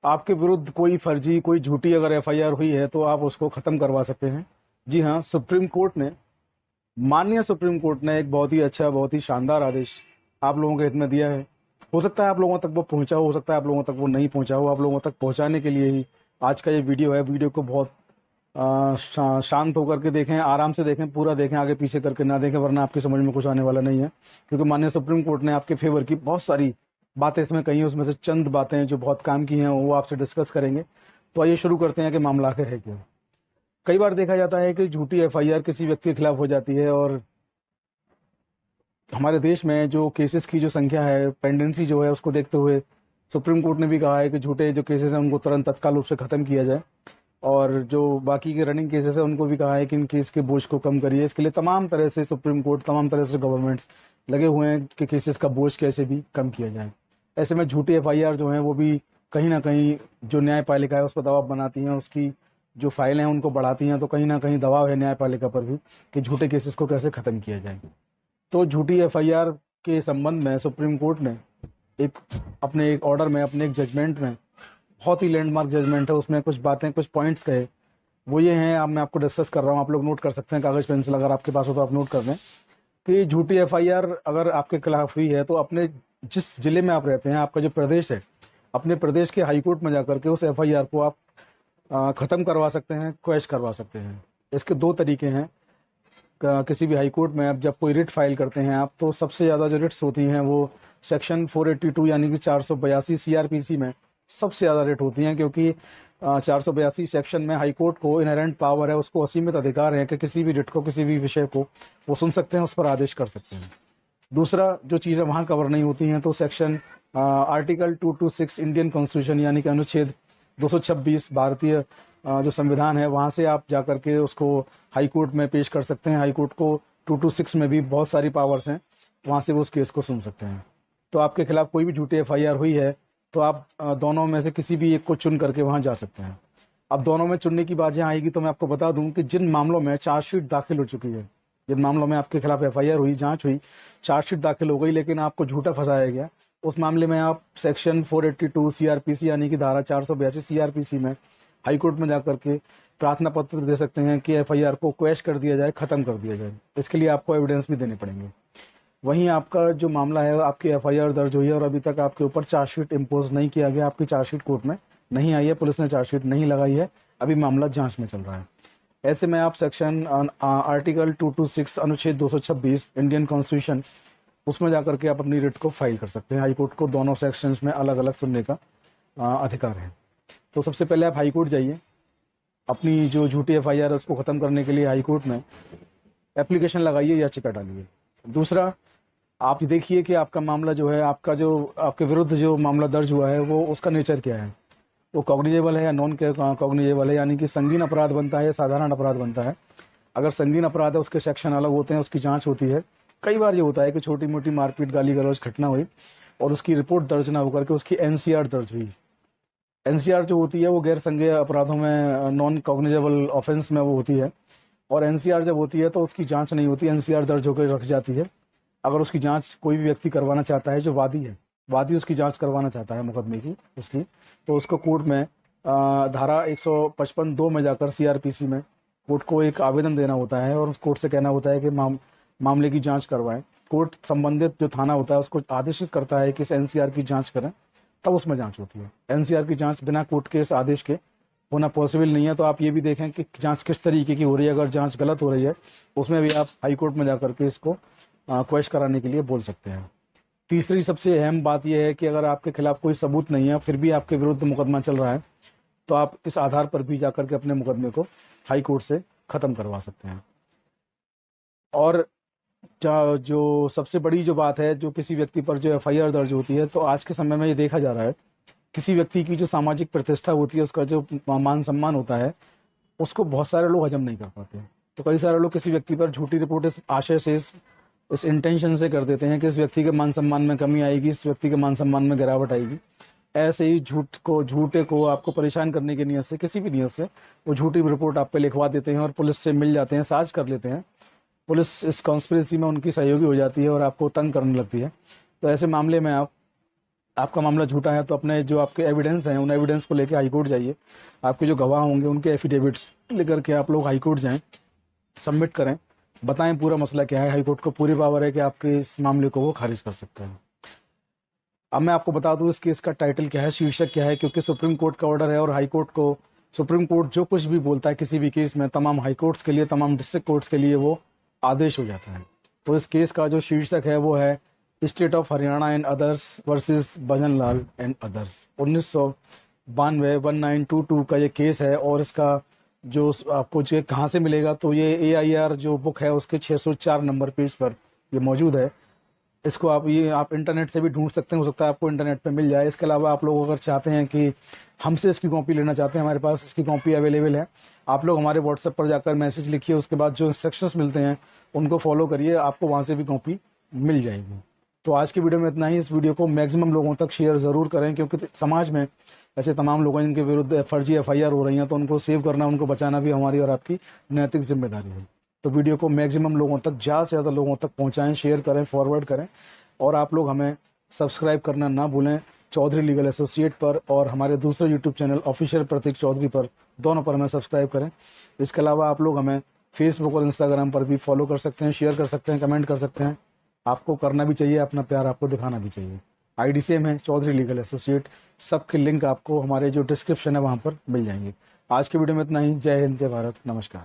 आपके विरुद्ध कोई फर्जी, कोई झूठी अगर एफआईआर हुई है तो आप उसको खत्म करवा सकते हैं। जी हाँ, सुप्रीम कोर्ट ने, माननीय सुप्रीम कोर्ट ने एक बहुत ही अच्छा, बहुत ही शानदार आदेश आप लोगों के हित में दिया है। हो सकता है आप लोगों तक वो पहुंचा हो सकता है आप लोगों तक वो नहीं पहुंचा हो। आप लोगों तक पहुंचाने के लिए ही आज का ये वीडियो है। वीडियो को बहुत शांत होकर के देखें, आराम से देखें, पूरा देखें, आगे पीछे करके ना देखें, वरना आपकी समझ में कुछ आने वाला नहीं है। क्योंकि माननीय सुप्रीम कोर्ट ने आपके फेवर की बहुत सारी बातें इसमें कही हैं, उसमें से चंद बातें जो बहुत काम की हैं वो आपसे डिस्कस करेंगे। तो आइए शुरू करते हैं कि मामला आखिर है क्या। कई बार देखा जाता है कि झूठी एफआईआर किसी व्यक्ति के खिलाफ हो जाती है, और हमारे देश में जो केसेस की जो संख्या है, पेंडेंसी जो है, उसको देखते हुए सुप्रीम कोर्ट ने भी कहा है कि झूठे जो केसेस हैं उनको तुरंत तत्काल रूप से खत्म किया जाए, और जो बाकी के रनिंग केसेस है उनको भी कहा है कि इन केस के बोझ को कम करिए। इसके लिए तमाम तरह से सुप्रीम कोर्ट, तमाम तरह से गवर्नमेंट्स लगे हुए हैं कि केसेस का बोझ कैसे भी कम किया जाए। ऐसे में झूठी एफआईआर जो है वो भी कहीं ना कहीं जो न्यायपालिका है उस पर दबाव बनाती हैं, उसकी जो फाइलें हैं उनको बढ़ाती हैं। तो कहीं ना कहीं दबाव है न्यायपालिका पर भी कि झूठे केसेस को कैसे खत्म किया जाए। तो झूठी एफआईआर के संबंध में सुप्रीम कोर्ट ने अपने एक ऑर्डर में, अपने एक जजमेंट में, बहुत ही लैंडमार्क जजमेंट है, उसमें कुछ बातें, कुछ पॉइंट्स कहे। वो ये हैं, अब मैं आपको डिस्कस कर रहा हूँ, आप लोग नोट कर सकते हैं, कागज पेंसिल अगर आपके पास हो तो आप नोट कर लें कि झूठी एफआईआर अगर आपके खिलाफ हुई है तो अपने जिस जिले में आप रहते हैं, आपका जो प्रदेश है, अपने प्रदेश के हाईकोर्ट में जाकर के उस एफआईआर को आप खत्म करवा सकते हैं, क्वैश करवा सकते हैं। इसके दो तरीके हैं। किसी भी हाई कोर्ट में आप जब कोई रिट फाइल करते हैं आप, तो सबसे ज़्यादा जो रिट्स होती हैं वो सेक्शन 482 यानी कि 482 सीआरपीसी में सबसे ज़्यादा रिट होती हैं, क्योंकि 482 सेक्शन में हाई कोर्ट को इनहेरेंट पावर है, उसको असीमित अधिकार है कि किसी भी रिट को, किसी भी विषय को वो सुन सकते हैं, उस पर आदेश कर सकते हैं। दूसरा जो चीज़ें वहाँ कवर नहीं होती हैं, तो सेक्शन आर्टिकल 226 इंडियन कॉन्स्टिट्यूशन यानी कि अनुच्छेद 226 भारतीय जो संविधान है, वहाँ से आप जाकर के उसको हाई कोर्ट में पेश कर सकते हैं। हाई कोर्ट को 226 में भी बहुत सारी पावर्स हैं, वहाँ से वो उस केस को सुन सकते हैं। तो आपके खिलाफ कोई भी झूठी एफआईआर हुई है तो आप दोनों में से किसी भी एक को चुन करके वहाँ जा सकते हैं। अब दोनों में चुनने की बात जहाँ आएगी तो मैं आपको बता दूं कि जिन मामलों में चार्जशीट दाखिल हो चुकी है, जिन मामलों में आपके खिलाफ एफआईआर हुई, जांच हुई, चार्जशीट दाखिल हो गई, लेकिन आपको झूठा फंसाया गया, उस मामले में आप सेक्शन 482 सीआरपीसी यानी कि धारा 482 सीआरपीसी में हाईकोर्ट में जाकर के प्रार्थना पत्र दे सकते हैं कि एफआईआर को क्वैश कर दिया जाए, खत्म कर दिया जाए। इसके लिए आपको एविडेंस भी देने पड़ेंगे। वहीं आपका जो मामला है, आपकी एफआईआर दर्ज हुई है और अभी तक आपके ऊपर चार्जशीट इम्पोज नहीं किया गया, आपकी चार्जशीट कोर्ट में नहीं आई है, पुलिस ने चार्जशीट नहीं लगाई है, अभी मामला जांच में चल रहा है। ऐसे में आप सेक्शन आर्टिकल 226 अनुच्छेद 226 इंडियन कॉन्स्टिट्यूशन, उसमें जाकर के आप अपनी रिट को फाइल कर सकते हैं। हाईकोर्ट को दोनों सेक्शंस में अलग अलग सुनने का अधिकार है। तो सबसे पहले आप हाईकोर्ट जाइए, अपनी जो झूठी एफआईआर है उसको खत्म करने के लिए हाईकोर्ट में एप्लीकेशन लगाइए, याचिका डालिए। दूसरा, आप देखिए कि आपका मामला जो है, आपका जो आपके विरुद्ध जो मामला दर्ज हुआ है वो उसका नेचर क्या है, वो कॉग्निजेबल है या नॉन कॉग्निजेबल है, यानी कि संगीन अपराध बनता है या साधारण अपराध बनता है। अगर संगीन अपराध है उसके सेक्शन अलग होते हैं, उसकी जांच होती है। कई बार ये होता है कि छोटी मोटी मारपीट, गाली गलौज घटना हुई और उसकी रिपोर्ट दर्ज ना होकर के उसकी एनसीआर दर्ज हुई। एनसीआर जो होती है वो गैर संज्ञेय अपराधों में, नॉन कॉग्निजेबल ऑफेंस में वो होती है, और एनसीआर जब होती है तो उसकी जांच नहीं होती, एनसीआर दर्ज होकर रख जाती है। अगर उसकी जांच कोई भी व्यक्ति करवाना चाहता है, जो वादी है, वादी उसकी जांच करवाना चाहता है मुकदमे की उसकी, तो उसको कोर्ट में धारा 155(2) में जाकर सीआरपीसी में कोर्ट को एक आवेदन देना होता है और कोर्ट से कहना होता है कि मामले की जांच करवाएं। कोर्ट संबंधित जो थाना होता है उसको आदेशित करता है कि इस एनसीआर की जांच करें, तब उसमें जांच होती है। एनसीआर की जांच बिना कोर्ट के इस आदेश के होना पॉसिबल नहीं है। तो आप ये भी देखें कि जांच किस तरीके की हो रही है। अगर जांच गलत हो रही है उसमें भी आप हाई कोर्ट में जाकर के इसको क्वेश कराने के लिए बोल सकते हैं। तीसरी सबसे अहम बात यह है कि अगर आपके खिलाफ कोई सबूत नहीं है, फिर भी आपके विरुद्ध मुकदमा चल रहा है, तो आप इस आधार पर भी जाकर के अपने मुकदमे को हाई कोर्ट से खत्म करवा सकते हैं। और जो सबसे बड़ी जो बात है, जो किसी व्यक्ति पर जो एफआईआर दर्ज होती है, तो आज के समय में ये देखा जा रहा है, किसी व्यक्ति की जो सामाजिक प्रतिष्ठा होती है, उसका जो मान सम्मान होता है, उसको बहुत सारे लोग हजम नहीं कर पाते। तो कई सारे लोग किसी व्यक्ति पर झूठी रिपोर्ट इस आशय से, इस इंटेंशन से कर देते हैं कि इस व्यक्ति के मान सम्मान में कमी आएगी, इस व्यक्ति के मान सम्मान में गिरावट आएगी। ऐसे ही झूठे को आपको परेशान करने की नीयत से, किसी भी नीयत से, वो झूठी रिपोर्ट आप पे लिखवा देते हैं और पुलिस से मिल जाते हैं, साझ कर लेते हैं। पुलिस इस कॉन्स्पिरेसी में उनकी सहयोगी हो जाती है और आपको तंग करने लगती है। तो ऐसे मामले में आप आपका मामला झूठा है तो अपने जो आपके एविडेंस हैं उन एविडेंस को लेकर हाईकोर्ट जाइए। आपके जो गवाह होंगे उनके एफिडेविट्स लेकर के आप लोग हाईकोर्ट जाएं, सबमिट करें, बताएं पूरा मसला क्या है। हाईकोर्ट को पूरी पावर है कि आपके इस मामले को वो खारिज कर सकते हैं। अब मैं आपको बता दूं इस केस का टाइटल क्या है, शीर्षक क्या है, क्योंकि सुप्रीम कोर्ट का ऑर्डर है और हाई कोर्ट को, सुप्रीम कोर्ट जो कुछ भी बोलता है किसी भी केस में, तमाम हाई कोर्ट्स के लिए, तमाम डिस्ट्रिक्ट कोर्ट्स के लिए वो आदेश हो जाता है। तो इस केस का जो शीर्षक है वो है state of Haryana and others versus bhajan Lal and others. 1992 1922 का ये केस है और इसका जो आपको जो कहाँ से मिलेगा, तो ये AIR जो बुक है उसके 604 नंबर पेज पर ये मौजूद है। इसको आप इंटरनेट से भी ढूंढ सकते हैं, हो सकता है आपको इंटरनेट पे मिल जाए। इसके अलावा आप लोग अगर चाहते हैं कि हमसे इसकी कॉपी लेना चाहते हैं, हमारे पास इसकी कॉपी अवेलेबल है। आप लोग हमारे व्हाट्सएप पर जाकर मैसेज लिखिए, उसके बाद जो इंस्ट्रक्शंस मिलते हैं उनको फॉलो करिए, आपको वहाँ से भी कॉपी मिल जाएगी। तो आज की वीडियो में इतना ही। इस वीडियो को मैक्सिमम लोगों तक शेयर ज़रूर करें, क्योंकि समाज में ऐसे तमाम लोग हैं जिनके विरुद्ध फर्जी FIR हो रही हैं, तो उनको सेव करना, उनको बचाना भी हमारी और आपकी नैतिक जिम्मेदारी है। तो वीडियो को मैक्सिमम लोगों तक, ज़्यादा से ज़्यादा लोगों तक पहुँचाएँ, शेयर करें, फॉरवर्ड करें। और आप लोग हमें सब्सक्राइब करना ना भूलें चौधरी लीगल एसोसिएट पर, और हमारे दूसरे यूट्यूब चैनल ऑफिशियल प्रतीक चौधरी पर, दोनों पर हमें सब्सक्राइब करें। इसके अलावा आप लोग हमें फेसबुक और इंस्टाग्राम पर भी फॉलो कर सकते हैं, शेयर कर सकते हैं, कमेंट कर सकते हैं। आपको करना भी चाहिए, अपना प्यार आपको दिखाना भी चाहिए। ID सेम है, चौधरी लीगल एसोसिएट। सबके लिंक आपको हमारे जो डिस्क्रिप्शन है वहाँ पर मिल जाएंगे। आज के वीडियो में इतना ही। जय हिंद, जय भारत, नमस्कार।